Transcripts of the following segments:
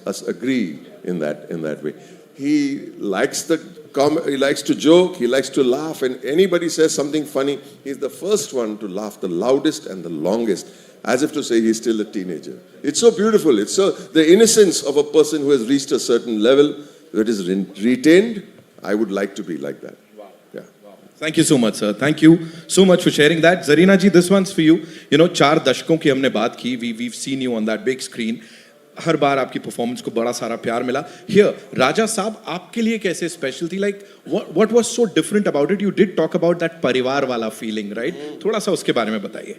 us agree in that way. He likes he likes to joke, he likes to laugh, and anybody says something funny, he's the first one to laugh the loudest and the longest, as if to say he's still a teenager. It's so beautiful. It's so the innocence of a person who has reached a certain level that is retained. I would like to be like that. Yeah. Thank you so much, sir. Thank you so much for sharing that. Zarina ji, this one's for you. You know, 4 दशकों की हमने बात की. We've seen you on that big screen. हर बार आपकी performance को बड़ा सारा प्यार मिला. Here, राजा साहब, आपके लिए कैसे स्पेशल थी? Like, what was so different about it? You did talk about that परिवार वाला feeling, right? थोड़ा सा उसके बारे में बताइए.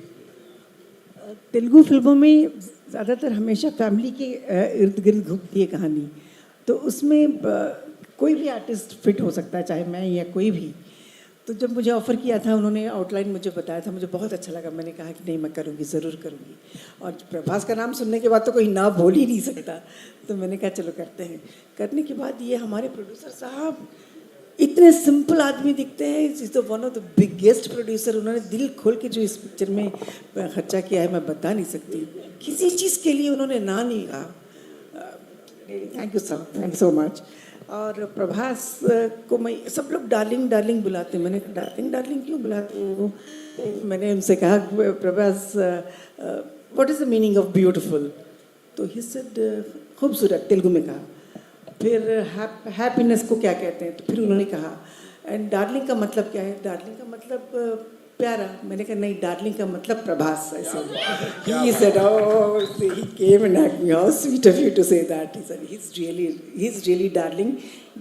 तेलुगु फिल्मों में ज़्यादातर हमेशा फैमिली के इर्द गिर्द घूमती है कहानी, तो उसमें कोई भी आर्टिस्ट फिट हो सकता है, चाहे मैं या कोई भी. तो जब मुझे ऑफ़र किया था, उन्होंने आउटलाइन मुझे बताया था, मुझे बहुत अच्छा लगा. मैंने कहा कि नहीं, मैं करूँगी, ज़रूर करूँगी. और प्रभास का नाम सुनने के बाद तो कोई ना बोल ही नहीं सकता, तो मैंने कहा चलो करते हैं. करने के बाद ये हमारे प्रोड्यूसर साहब इतने सिंपल आदमी दिखते हैं. Is the one of the biggest producer. उन्होंने दिल खोल के जो इस पिक्चर में खर्चा किया है, मैं बता नहीं सकती. किसी चीज़ के लिए उन्होंने ना नहीं कहा. Thank you sir, thank you so much. और प्रभास को मैं, सब लोग डार्लिंग डार्लिंग बुलाते हैं. मैंने डार्लिंग डार्लिंग क्यों बुलाते हो? मैंने उनसे कहा Prabhas, what is the meaning of beautiful? तो ही सेड खूबसूरत, तेलुगु में कहा. फिर हैप्पीनेस को क्या कहते हैं? तो फिर उन्होंने कहा. एंड डार्लिंग का मतलब क्या है? डार्लिंग का मतलब प्यारा. मैंने कहा नहीं, डार्लिंग का मतलब Prabhas. He said, oh, he came and hugged me. How sweet of you to say that. He said, he's really darling.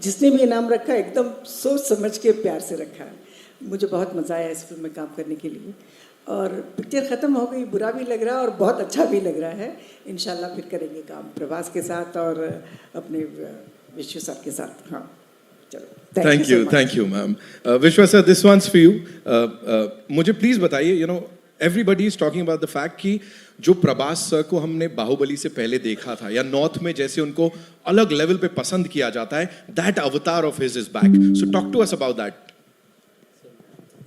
जिसने भी ये नाम रखा, एकदम सोच समझ के प्यार से रखा है. मुझे बहुत मज़ा आया इस फिल्म में काम करने के लिए. और पिक्चर ख़त्म हो गई, बुरा भी लग रहा है और बहुत अच्छा भी लग रहा है. इंशाल्लाह फिर करेंगे काम प्रभास के साथ और अपने विश्व सर के साथ. हाँ, चलो. Thank you, ma'am. Vishwa sir, this one's for you. मुझे please बताइए, you know, everybody is talking about the fact कि जो प्रभास सर को हमने बाहुबली से पहले देखा था, या नॉर्थ में जैसे उनको अलग लेवल पे पसंद किया जाता है, that avatar of his is back. So talk to us about that.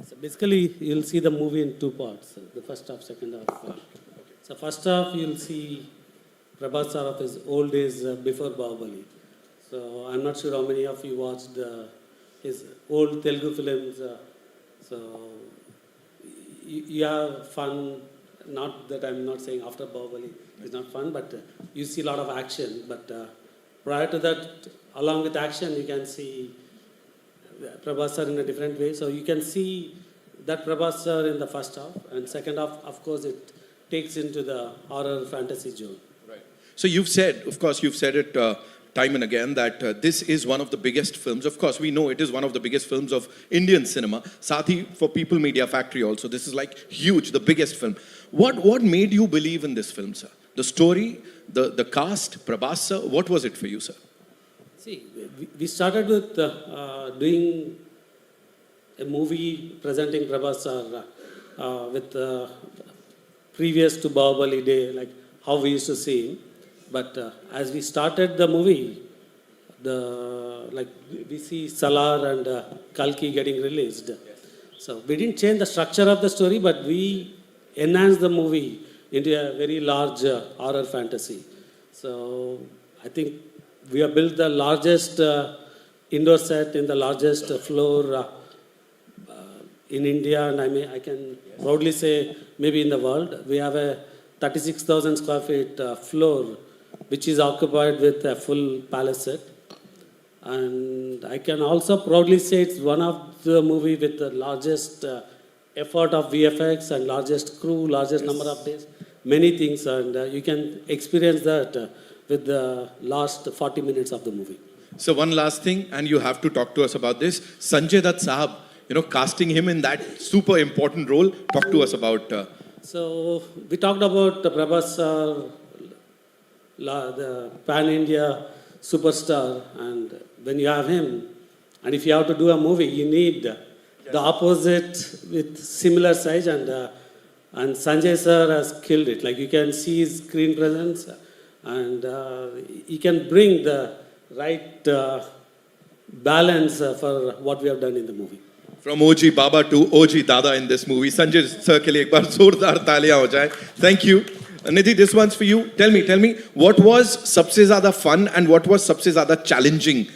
So basically, you'll see the movie in 2 parts. The first half, second half. So first half, you'll see Prabhas sir of his old days before Bahubali. So I'm not sure how many of you watched his old Telugu films. So you have fun. Not that I'm not saying after Bahubali is not fun, but you see a lot of action. But prior to that, along with action, you can see Prabhas sir in a different way. So you can see that Prabhas sir in the first half, and second half, of course, it takes into the horror fantasy zone. Right. So you've said it time and again that this is one of the biggest films. Of course, we know it is one of the biggest films of Indian cinema. Sathi, for People Media Factory also, this is like huge, the biggest film. What made you believe in this film, sir? The story, the cast, Prabhas sir, what was it for you, sir? See, we started with doing a movie presenting Prabhas sir with previous to Bahubali day, like how we used to see him. But as we started the movie, we see Salar and Kalki getting released. So we didn't change the structure of the story, but we enhanced the movie into a very large horror fantasy. So I think we have built the largest indoor set in the largest floor in India, and I can proudly say maybe in the world. We have a 36,000 square feet floor, which is occupied with a full palace set. And I can also proudly say it's one of the movie with the largest effort of VFX and largest crew, largest number of days, many things. And you can experience that with the last 40 minutes of the movie. So one last thing, and you have to talk to us about this. Sanjay Dutt Sahab, you know, casting him in that super important role. Talk to us about... So we talked about Prabhas the pan-India superstar, and when you have him, and if you have to do a movie, you need the opposite with similar size, and Sanjay sir has killed it. Like you can see his screen presence, and he can bring the right balance for what we have done in the movie. From OG Baba to OG Dada in this movie. Sanjay sir के लिए एक बार जोरदार तालियां हो जाए. Thank you. Nidhi, this one's for you. Tell me, what was सबसे ज़्यादा fun and what was सबसे ज़्यादा challenging